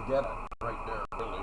get it right there, really.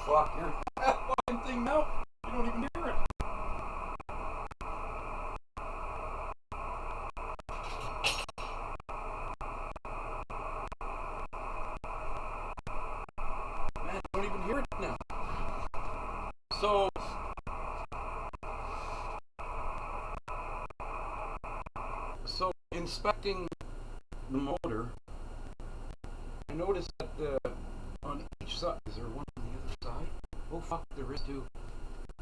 Fuck, you're that fucking thing now. You don't even hear it. Man, you don't even hear it now. So inspecting the motor, I noticed that on each side, is there one on the other side? Oh fuck, there is two.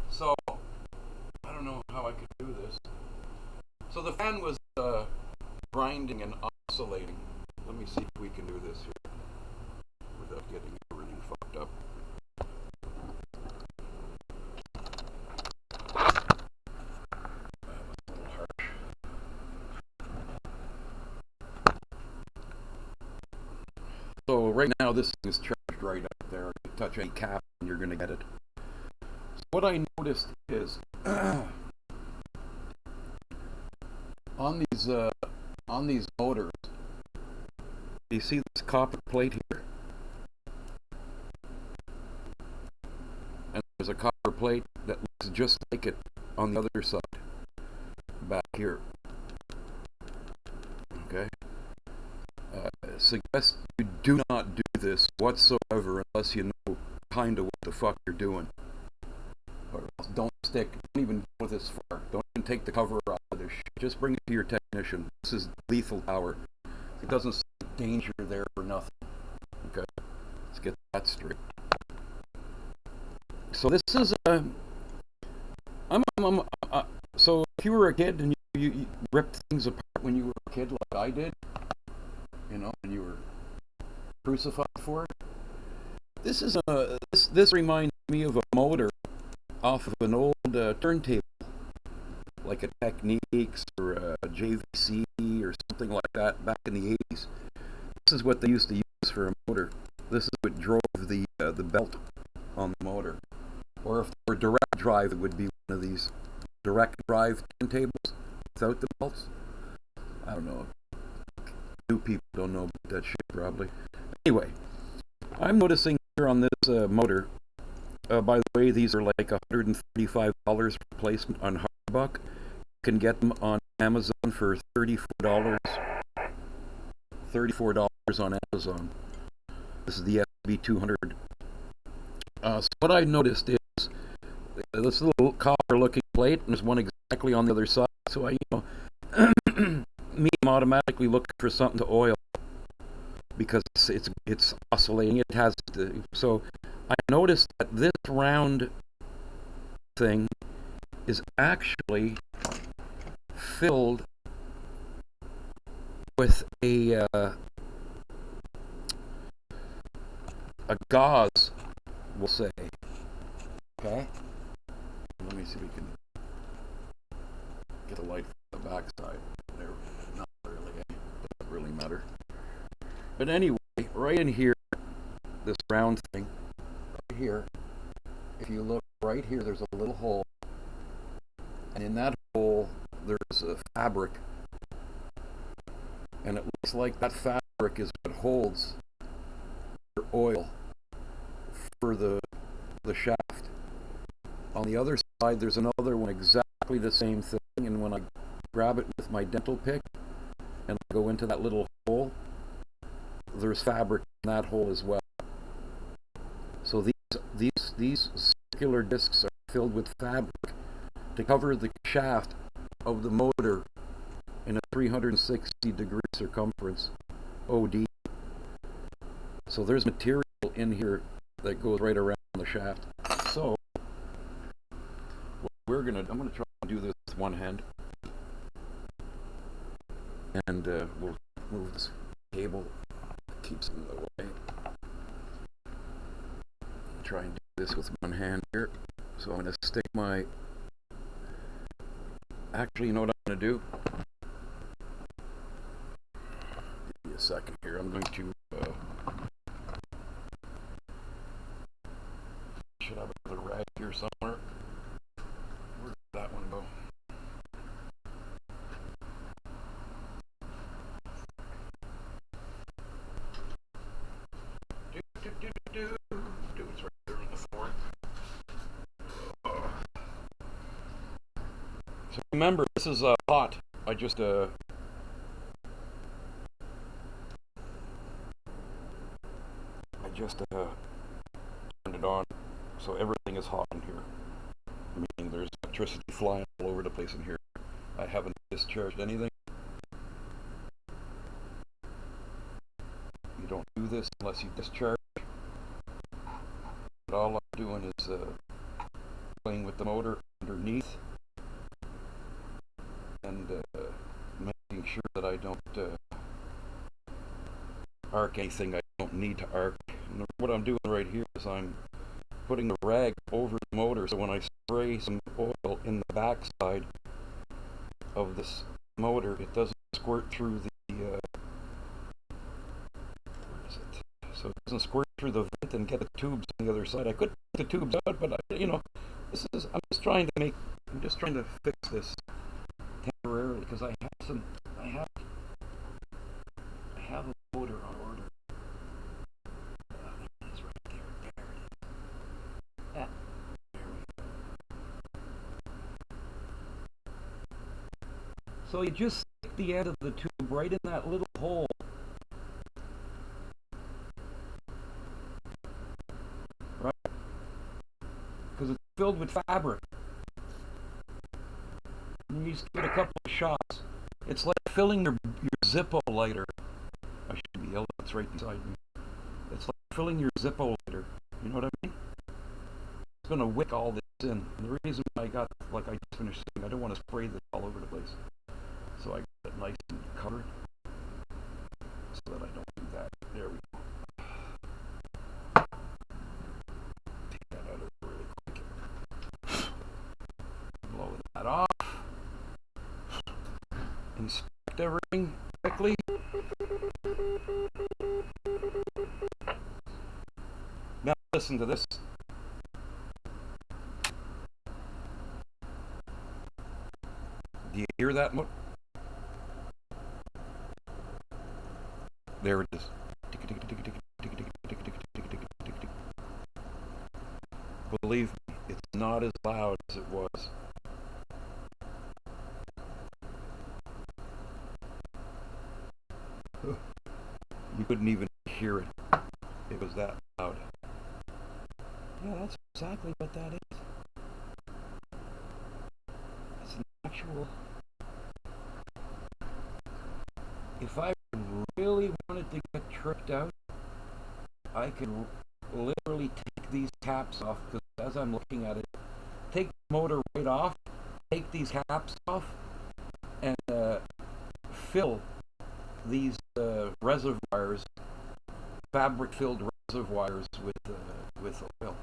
So, I don't know how I could do this. So the fan was grinding and oscillating. Let me see if we can do this here without getting everything fucked up. So right now this thing is charged right up there. You touch any cap and you're going to get it. So what I noticed is on these motors, you see this copper plate here? And there's a copper plate that looks just like it on the other side, back here. Okay? Suggest you do not do this whatsoever unless you know kind of what the fuck you're doing. Or else don't even go this far. Don't even take the cover off of this shit. Just bring it to your technician. This is lethal power. It doesn't say danger there for nothing. Okay? Let's get that straight. So this is so if you were a kid and you ripped things apart when you were a kid like I did, you know, and you were crucified for it, this reminds me of a motor off of an old turntable, like a Techniques or a JVC or something like that back in the 80s. This is what they used to use for a motor. This is what drove the belt on the motor. Or if they were direct drive, it would be one of these direct drive turntables without the belts. I don't know. New people don't know about that shit probably. Anyway, I'm noticing here on this motor, by the way, these are like $135 replacement on Hardbuck. You can get them on Amazon for $34. $34 on Amazon. This is the SB200. So what I noticed is this little copper-looking plate, and there's one exactly on the other side. So I'm automatically looking for something to oil because it's oscillating. It has so I noticed that this round thing is actually filled with a gauze, we'll say. Okay. Let me see if we can get a light from the back side. There, not really. Doesn't really matter. But anyway, right in here, this round thing, right here, if you look right here, there's a little hole. And in that hole, there's a fabric. And it looks like that fabric is what holds your oil for the shaft. On the other side, there's another one exactly the same thing, and when I grab it with my dental pick and I go into that little hole, there's fabric in that hole as well. So these circular discs are filled with fabric to cover the shaft of the motor in a 360-degree circumference, OD. So there's material in here that goes right around the shaft. So I'm gonna try and do this with one hand, and we'll move this cable, keeps it in the way. Try and do this with one hand here. So I'm gonna stick my. Actually, you know what I'm gonna do? Give me a second here. I'm going to. Should have another rag here somewhere. Where did that one go? It's right there on the floor. So remember, this is hot. I just turned it on, so everything is hot in here. Meaning there's electricity flying all over the place in here. I haven't discharged anything. You don't do this unless you discharge. But all I'm doing is playing with the motor underneath and making sure that I don't arc anything I don't need to arc. And what I'm doing right here is I'm putting the rag over the motor, so when I spray some oil in the backside of this motor, it doesn't squirt through the where is it? So so it doesn't squirt through the vent and get the tubes on the other side. I could take the tubes out, but I'm just trying to fix this temporarily because I have a motor on order. It's right there. There it is. Ah, there we go. So you just stick the end of the tube right in that little hole. Right? Because it's filled with fabric. And you just give it a couple of shots. It's like filling your Zippo lighter. I should be yelling, it's right beside me. It's like filling your Zippo lighter. You know what I mean? It's going to wick all this in. And the reason I just finished saying, I don't want to spray this all over the place. So I got it nice and covered so that I don't do that. There we go. Take that out of there really quick. Blow that off. Inspect everything quickly. Now listen to this. Do you hear that? There it is. Believe me, it's not as loud as it was. You couldn't even hear it. It was that loud. Yeah, that's exactly what that is. It's an actual... If I really wanted to get tripped out, I could literally take these caps off, because as I'm looking at it, take the motor right off, take these caps off, and fill these reservoirs, fabric-filled reservoirs with oil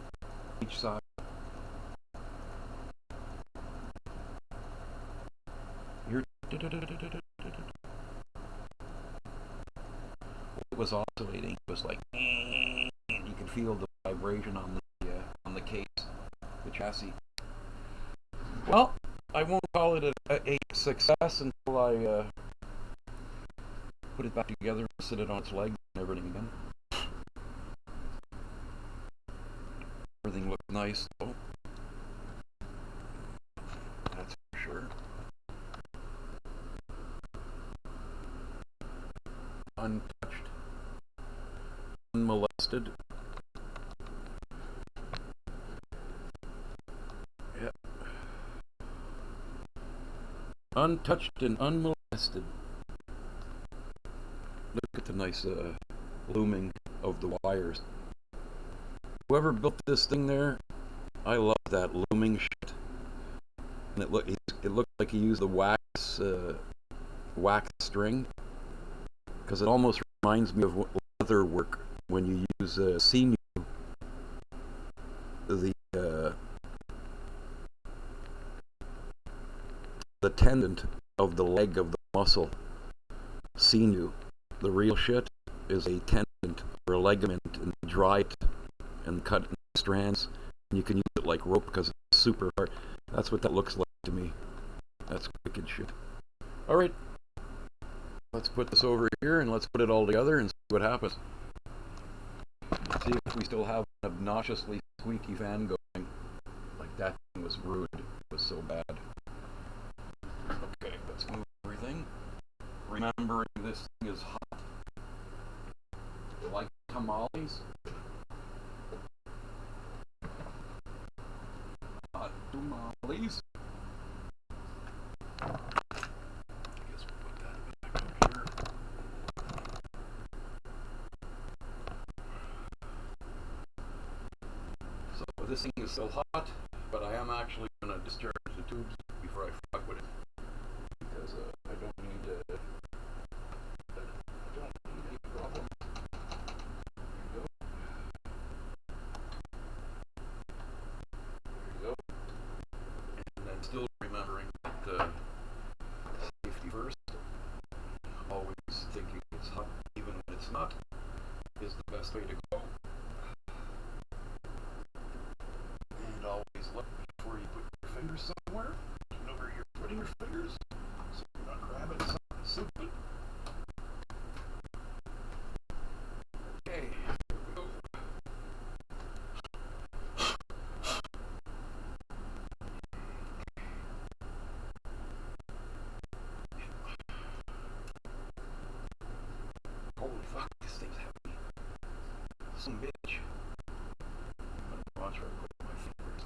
each side. It was oscillating. It was like, and you can feel the vibration on the case, the chassis. Well, I won't call it a success until I put it back together and sit it on its legs and everything again. Everything looks nice though. That's for sure. Untouched. Unmolested. Yeah. Untouched and unmolested. Look at the nice looming of the wires. Whoever built this thing there, I love that looming shit. And it looked like he used the wax string, because it almost reminds me of leather work when you use sinew, the tendon of the leg of the muscle. Sinew, the real shit, is a tendon or a ligament, and dry it and cut it in strands, and you can use it like rope because it's super hard. That's what that looks like to me. That's wicked shit. Alright, let's put this over here and let's put it all together and see what happens. See if we still have an obnoxiously squeaky fan going. Like, that thing was rude. It was so bad. Okay, let's move everything. Remembering this thing is hot. You like tamales? Hot tamales. I guess we'll put that back up here. So this thing is still hot, but I am actually going to discharge the tubes before I fuck with it. Because I don't need any problems. There you go. There you go. And then still remembering that safety first. Always thinking it's hot even when it's not is the best way to grinder somewhere. You know where you're putting your fingers, so you're not grabbing something simply. Okay, here we go. Holy fuck, this thing's heavy. Some bitch. I'm gonna watch where I put my fingers.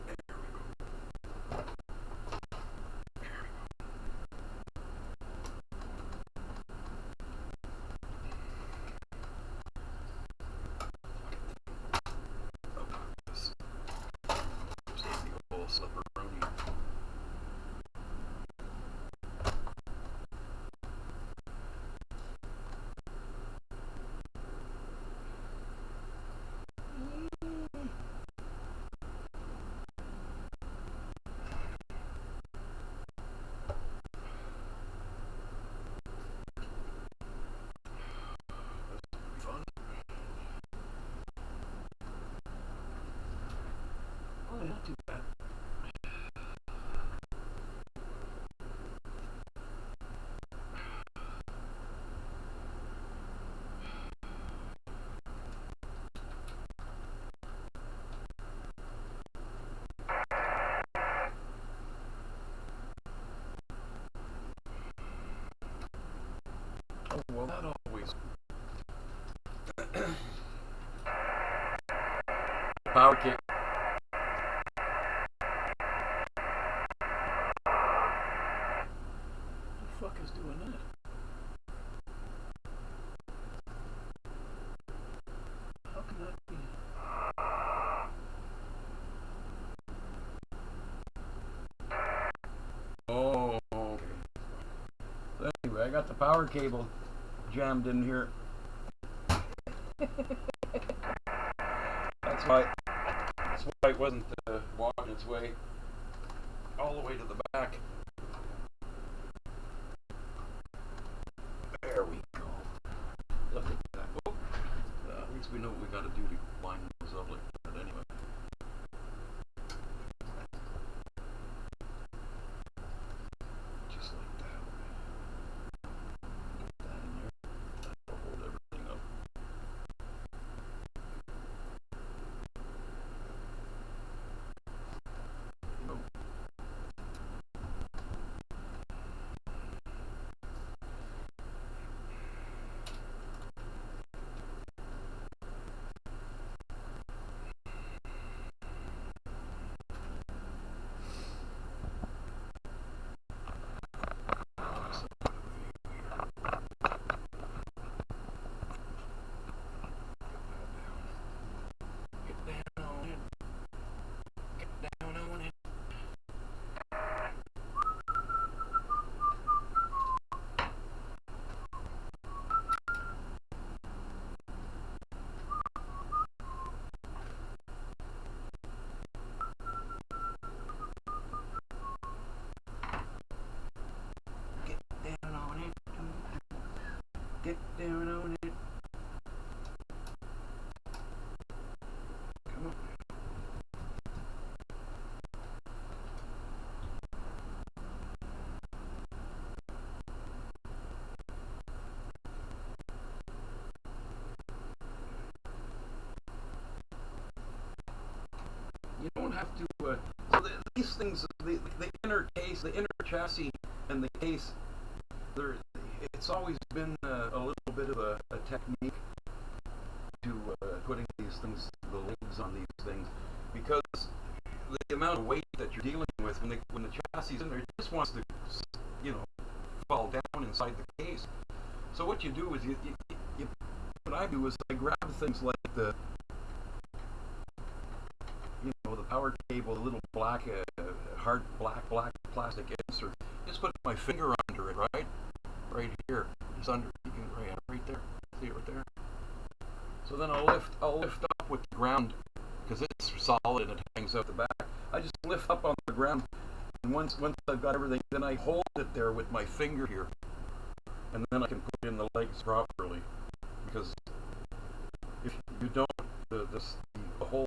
There we go. There we go. Oh, this. Just the old slipperoni. Fun. Oh, not too bad. Oh, well, that always. Power kick. Who the fuck is doing that? How can that be? Oh, okay. So anyway, I got the power cable jammed in here. That's why it wasn't walking its way all the way to the back. There we go. Look at that. Oh, at least we know what we got to do to line those up like that anyway. Just like that. Put that in there. That'll hold everything up. Oh. Get down on it. Come on. You don't have to. So these things, the inner case, the inner chassis, and the case, it's always been a little bit of a technique to putting these things, the legs on these things, because the amount of weight that you're dealing with when the chassis is in there, it just wants to, fall down inside the case. So what you do is what I do is I grab things like the power cable, the little black, hard black plastic insert. Just put my finger under it, right here. Just under. You can right there. See it right there. So then I'll lift up with the ground because it's solid and it hangs out the back. I just lift up on the ground, and once I've got everything, then I hold it there with my finger here, and then I can put in the legs properly. Because if you don't, the whole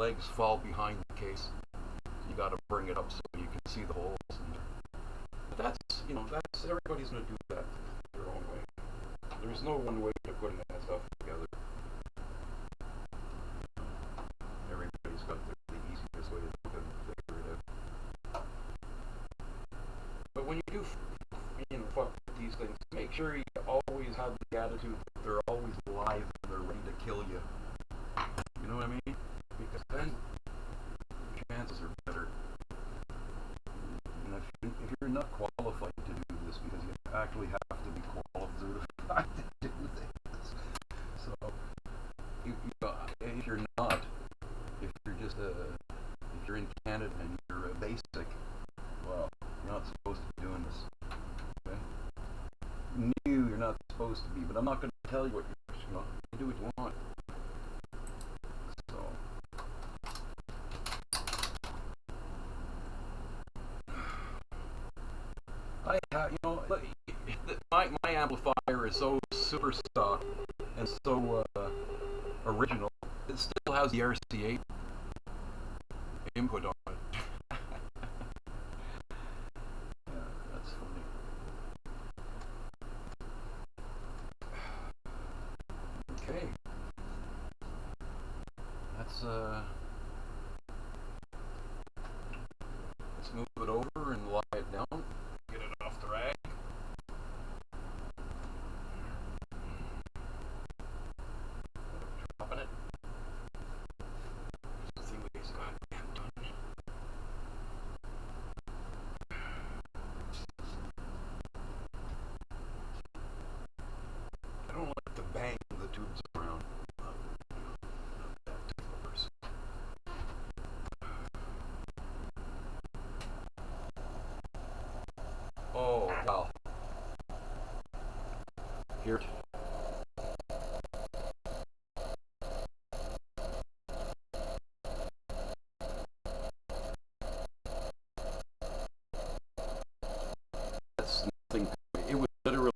legs fall behind the case. You got to bring it up so you can see the holes in there. But that's, you know, that's, everybody's going to do that their own way. There's no one way to putting that stuff together. Everybody's got the easiest way to figure it out. But when you do, you know, fuck with these things, make sure you always have the attitude that they're always alive and they're ready to kill you. You know what I mean? Because then chances are better. And if you're not qualified to do this, because you actually have to be qualified to do this. So, if you're not, if you're just if you're in Canada and you're a basic, well, you're not supposed to be doing this. Okay? New, you're not supposed to be, but I'm not going to tell you what you're, you know, you do what you want. So, you know, my amplifier is so super stock and so original. It still has the RCA input on it. Yeah, that's funny. Okay, that's let's move it over and lie it down. Get it off the rag. Dropping it. The thing weighs goddamn ton. I don't like to bang the tubes around. Oh, well. Here. That's nothing. It was literally,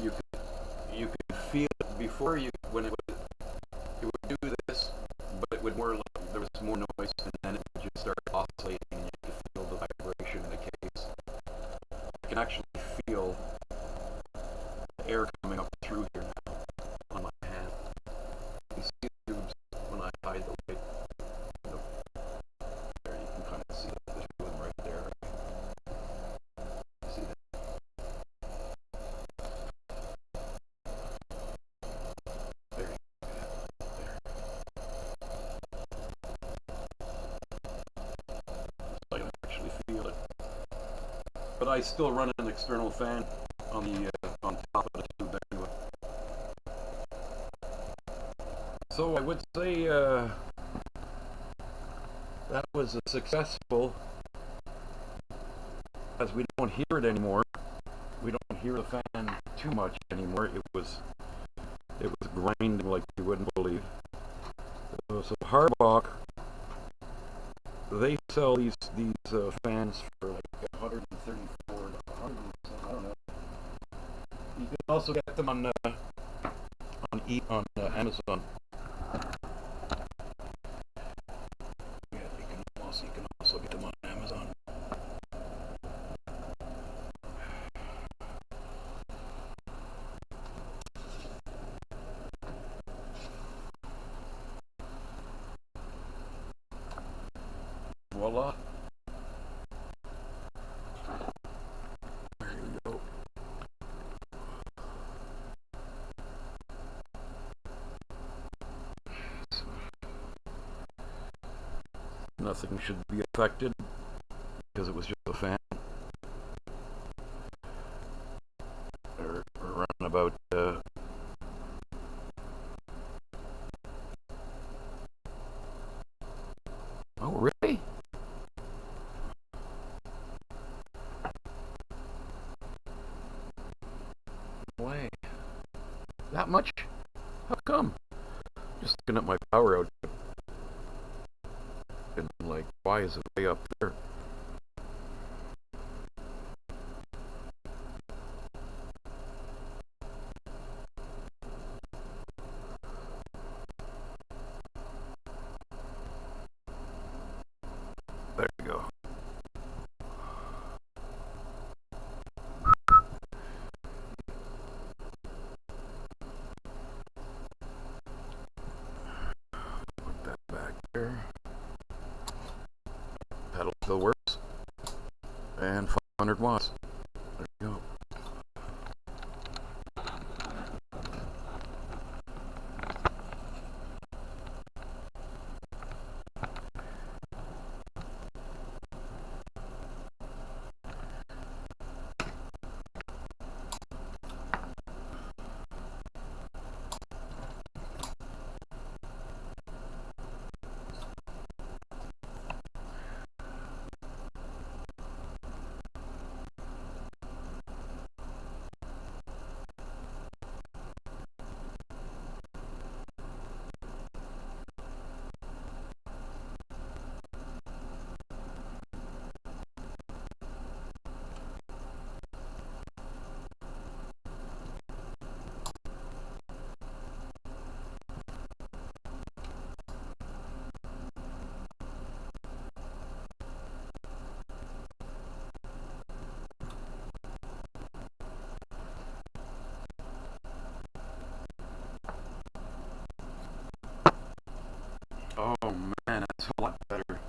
you could feel it before you, when it would do this, but it would more like there was more noise, and then it would just start oscillating, and you could feel the vibration in the case. I can actually feel the air coming up through here now on my hand. You see the tubes when I hide the light. There you can kind of see the tube right there. See that? There you go. There. So I can actually feel it. But I still run an external fan on the on top of the tube anyway. So I would say that was a successful, as we don't hear it anymore. We don't hear the fan too much anymore. It was grinding like you wouldn't believe. So Harbach, they sell these fans for like 134, 100, I don't know. You can also get them on Amazon. Yeah, you can also get them on Amazon. Voila. There you go. Nothing should be affected because it was just a fan. Or around about oh, really? No way. That much? How come? Just looking at my power output. And like, why is it way up there? Oh man, that's a lot better.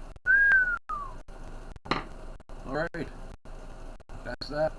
Alright, that's that.